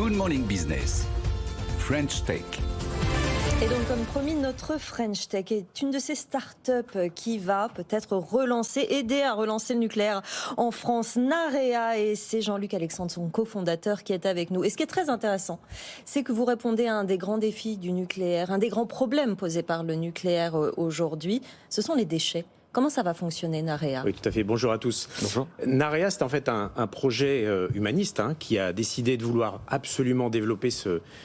Good Morning Business, French Tech. Et donc, comme promis, notre French Tech est une de ces startups qui va peut-être aider à relancer le nucléaire en France. Narea, et c'est Jean-Luc Alexandre, son cofondateur, qui est avec nous. Et ce qui est très intéressant, c'est que vous répondez à un des grands défis du nucléaire, un des grands problèmes posés par le nucléaire aujourd'hui, ce sont les déchets. Comment ça va fonctionner, Narea ? Oui, tout à fait. Bonjour à tous. Bonjour. Narea, c'est en fait un projet humaniste qui a décidé de vouloir absolument développer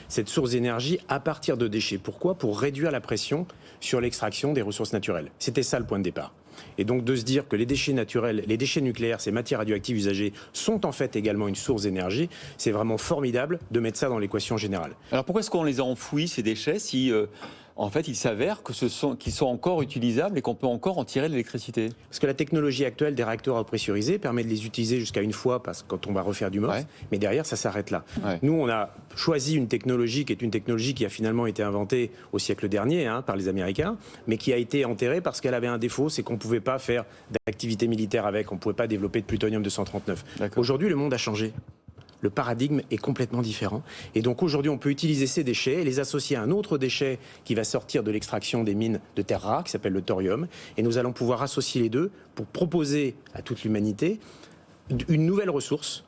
cette source d'énergie à partir de déchets. Pourquoi ? Pour réduire la pression sur l'extraction des ressources naturelles. C'était ça le point de départ. Et donc de se dire que les déchets naturels, les déchets nucléaires, ces matières radioactives usagées, sont en fait également une source d'énergie, c'est vraiment formidable de mettre ça dans l'équation générale. Alors pourquoi est-ce qu'on les a enfouis, ces déchets, si en fait il s'avère qu'ils sont encore utilisables et qu'on peut encore en tirer de l'électricité ? Parce que la technologie actuelle des réacteurs à eau pressurisée permet de les utiliser jusqu'à une fois quand on va refaire du MOX, mais derrière ça s'arrête là. Ouais. Nous on a choisi une technologie qui est une technologie qui a finalement été inventée au siècle dernier par les Américains, mais qui a été enterrée parce qu'elle avait un défaut, c'est qu'on ne pouvait pas faire d'activité militaire avec, on ne pouvait pas développer de plutonium-239. Aujourd'hui, le monde a changé. Le paradigme est complètement différent. Et donc aujourd'hui, on peut utiliser ces déchets et les associer à un autre déchet qui va sortir de l'extraction des mines de terres rares, qui s'appelle le thorium. Et nous allons pouvoir associer les deux pour proposer à toute l'humanité une nouvelle ressource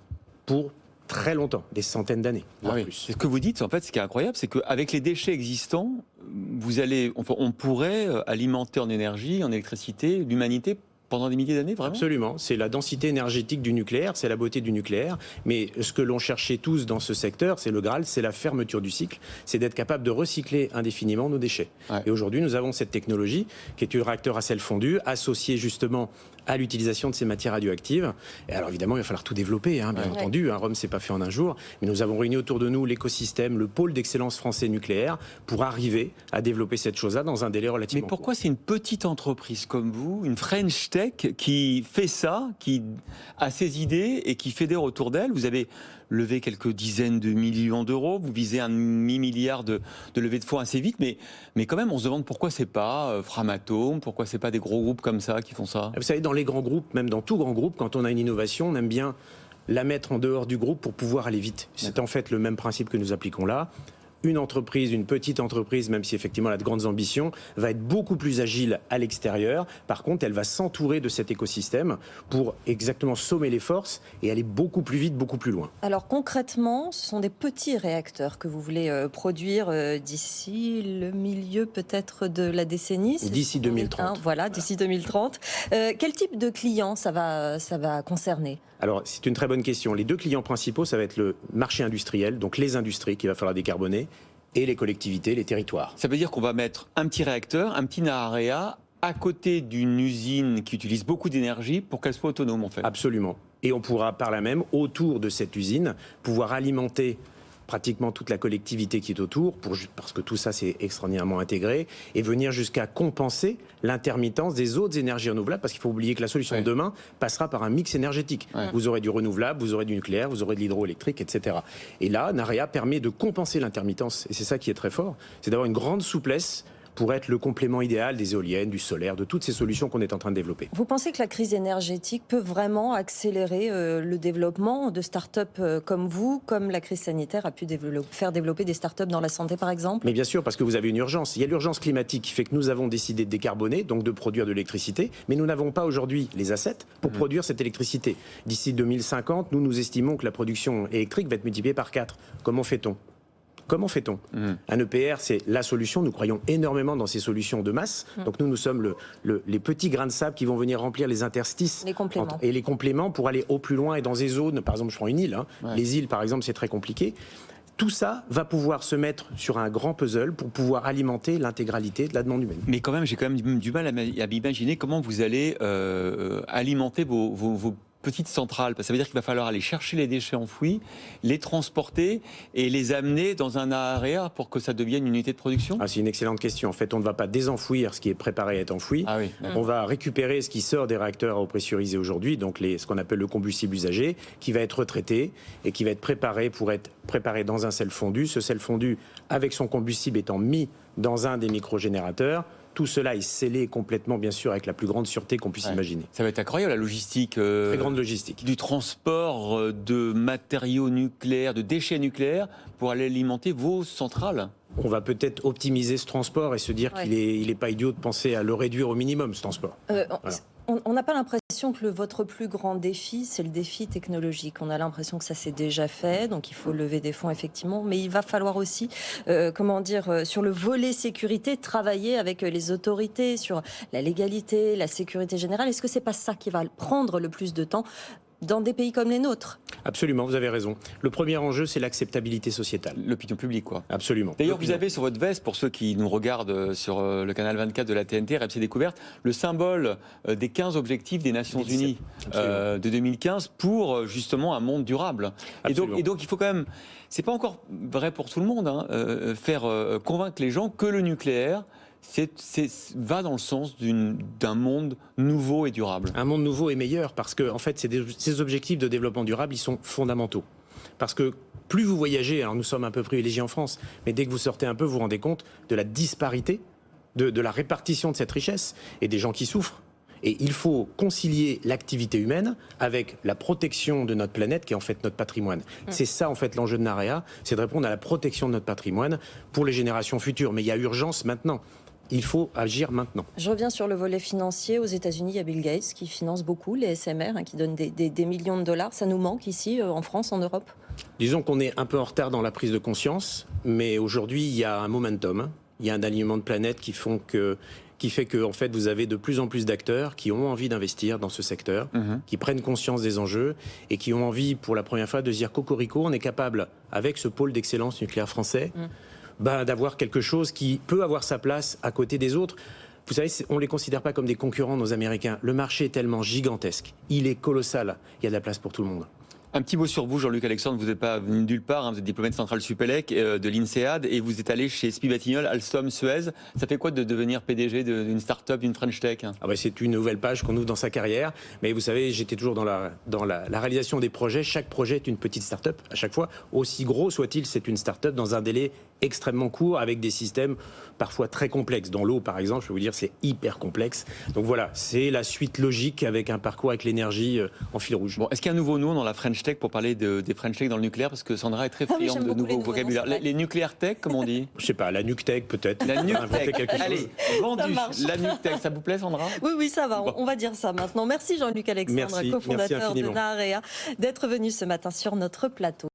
pour très longtemps, des centaines d'années, voire plus. Ce que vous dites, en fait, ce qui est incroyable, c'est qu'avec les déchets existants, on pourrait alimenter en énergie, en électricité, l'humanité pendant des milliers d'années, vraiment ? Absolument. C'est la densité énergétique du nucléaire, c'est la beauté du nucléaire. Mais ce que l'on cherchait tous dans ce secteur, c'est le Graal, c'est la fermeture du cycle. C'est d'être capable de recycler indéfiniment nos déchets. Ouais. Et aujourd'hui, nous avons cette technologie qui est un réacteur à sel fondu, associé justement à l'utilisation de ces matières radioactives. Et alors évidemment, il va falloir tout développer, bien entendu. Rome, c'est pas fait en un jour. Mais nous avons réuni autour de nous l'écosystème, le pôle d'excellence français nucléaire, pour arriver à développer cette chose-là dans un délai relativement court. Mais pourquoi c'est une petite entreprise comme vous, une French Tech, qui fait ça, qui a ses idées et qui fédère autour d'elle ? Vous avez levé quelques dizaines de millions d'euros, vous visez un demi-milliard de levée de fonds assez vite, mais quand même on se demande pourquoi c'est pas Framatome, pourquoi c'est pas des gros groupes comme ça qui font ça ? Vous savez, dans les grands groupes, même dans tout grand groupe, quand on a une innovation, on aime bien la mettre en dehors du groupe pour pouvoir aller vite. C'est en fait le même principe que nous appliquons là. Une entreprise, une petite entreprise, même si effectivement elle a de grandes ambitions, va être beaucoup plus agile à l'extérieur. Par contre, elle va s'entourer de cet écosystème pour exactement sommer les forces et aller beaucoup plus vite, beaucoup plus loin. Alors concrètement, ce sont des petits réacteurs que vous voulez produire d'ici le milieu peut-être de la décennie ? D'ici 2030. Voilà, d'ici 2030. Quel type de clients ça va concerner ? Alors, c'est une très bonne question. Les deux clients principaux, ça va être le marché industriel, donc les industries qu'il va falloir décarboner, et les collectivités, les territoires. Ça veut dire qu'on va mettre un petit réacteur, un petit Narea, à côté d'une usine qui utilise beaucoup d'énergie pour qu'elle soit autonome, en fait. Absolument. Et on pourra, par là même, autour de cette usine, pouvoir alimenter pratiquement toute la collectivité qui est autour, parce que tout ça c'est extraordinairement intégré, et venir jusqu'à compenser l'intermittence des autres énergies renouvelables, parce qu'il faut oublier que la solution de demain passera par un mix énergétique. Vous aurez du renouvelable, vous aurez du nucléaire, vous aurez de l'hydroélectrique, etc. Et là, Narea permet de compenser l'intermittence, et c'est ça qui est très fort, c'est d'avoir une grande souplesse pour être le complément idéal des éoliennes, du solaire, de toutes ces solutions qu'on est en train de développer. Vous pensez que la crise énergétique peut vraiment accélérer le développement de start-up comme vous, comme la crise sanitaire a pu faire développer des start-up dans la santé par exemple ? Mais bien sûr, parce que vous avez une urgence. Il y a l'urgence climatique qui fait que nous avons décidé de décarboner, donc de produire de l'électricité, mais nous n'avons pas aujourd'hui les assets pour produire cette électricité. D'ici 2050, nous estimons que la production électrique va être multipliée par 4. Comment fait-on ? Un EPR, c'est la solution. Nous croyons énormément dans ces solutions de masse. Donc nous sommes les petits grains de sable qui vont venir remplir les interstices et les compléments pour aller au plus loin et dans des zones. Par exemple, je prends une île. Les îles, par exemple, c'est très compliqué. Tout ça va pouvoir se mettre sur un grand puzzle pour pouvoir alimenter l'intégralité de la demande humaine. Mais quand même, j'ai quand même du mal à m'imaginer comment vous allez alimenter vos petites centrales. Ça veut dire qu'il va falloir aller chercher les déchets enfouis, les transporter et les amener dans un Narea pour que ça devienne une unité de production ? C'est une excellente question. En fait, on ne va pas désenfouir ce qui est préparé à être enfoui. On va récupérer ce qui sort des réacteurs à eau pressurisée aujourd'hui, donc ce qu'on appelle le combustible usagé, qui va être retraité et qui va être préparé pour être préparé dans un sel fondu. Ce sel fondu, avec son combustible étant mis dans un des microgénérateurs, tout cela est scellé complètement, bien sûr, avec la plus grande sûreté qu'on puisse imaginer. Ça va être incroyable, la logistique. Très grande logistique. Du transport de matériaux nucléaires, de déchets nucléaires, pour aller alimenter vos centrales. On va peut-être optimiser ce transport et se dire qu'il n'est pas idiot de penser à le réduire au minimum, ce transport. Voilà. On n'a pas l'impression que votre plus grand défi, c'est le défi technologique. On a l'impression que ça s'est déjà fait, donc il faut lever des fonds effectivement, mais il va falloir aussi, sur le volet sécurité, travailler avec les autorités sur la légalité, la sécurité générale. Est-ce que c'est pas ça qui va prendre le plus de temps dans des pays comme les nôtres? Absolument, vous avez raison. Le premier enjeu, c'est l'acceptabilité sociétale. L'opinion publique, quoi. Absolument. D'ailleurs, vous avez sur votre veste, pour ceux qui nous regardent sur le canal 24 de la TNT, RMC Découverte, le symbole des 15 objectifs des Nations Unies de 2015 pour justement un monde durable. Et donc, il faut quand même, c'est pas encore vrai pour tout le monde, faire convaincre les gens que le nucléaire va dans le sens d'un monde nouveau et durable. Un monde nouveau et meilleur, parce que en fait, ces objectifs de développement durable, ils sont fondamentaux. Parce que plus vous voyagez, alors nous sommes un peu privilégiés en France, mais dès que vous sortez un peu, vous vous rendez compte de la disparité, de la répartition de cette richesse et des gens qui souffrent. Et il faut concilier l'activité humaine avec la protection de notre planète, qui est en fait notre patrimoine. C'est ça, en fait, l'enjeu de Narea, c'est de répondre à la protection de notre patrimoine pour les générations futures. Mais il y a urgence maintenant. Il faut agir maintenant. Je reviens sur le volet financier. Aux États-Unis, il y a Bill Gates qui finance beaucoup les SMR, qui donne des millions de dollars. Ça nous manque ici, en France, en Europe? Disons qu'on est un peu en retard dans la prise de conscience, mais aujourd'hui, il y a un momentum, il y a un alignement de planètes qui fait que en fait, vous avez de plus en plus d'acteurs qui ont envie d'investir dans ce secteur, qui prennent conscience des enjeux et qui ont envie, pour la première fois, de se dire cocorico, on est capable, avec ce pôle d'excellence nucléaire français, d'avoir quelque chose qui peut avoir sa place à côté des autres. Vous savez, on ne les considère pas comme des concurrents, nos Américains. Le marché est tellement gigantesque, il est colossal, il y a de la place pour tout le monde. Un petit mot sur vous, Jean-Luc Alexandre. Vous n'êtes pas venu nulle part, vous êtes diplômé de Centrale Supélec, de l'INSEAD, et vous êtes allé chez Spiebatignol, Alstom, Suez. Ça fait quoi de devenir PDG d'une start-up, d'une French Tech? C'est une nouvelle page qu'on ouvre dans sa carrière. Mais vous savez, j'étais toujours dans la réalisation des projets. Chaque projet est une petite start-up à chaque fois. Aussi gros soit-il, c'est une start-up dans un délai extrêmement court, avec des systèmes parfois très complexes. Dans l'eau, par exemple, je peux vous dire, c'est hyper complexe. Donc voilà, c'est la suite logique avec un parcours avec l'énergie en fil rouge. Bon, est-ce qu'il y a un nouveau nom dans la French Tech pour parler des French Tech dans le nucléaire? Parce que Sandra est très friande de nouveaux vocabulaires. Les nucléaires tech, comme on dit? Je sais pas, la nuke tech peut-être. La nuke tech. Allez, vendu. La nuke tech, ça vous plaît, Sandra? Oui, ça va. Bon. On va dire ça maintenant. Merci Jean-Luc Alexandre, cofondateur de Narea, d'être venu ce matin sur notre plateau.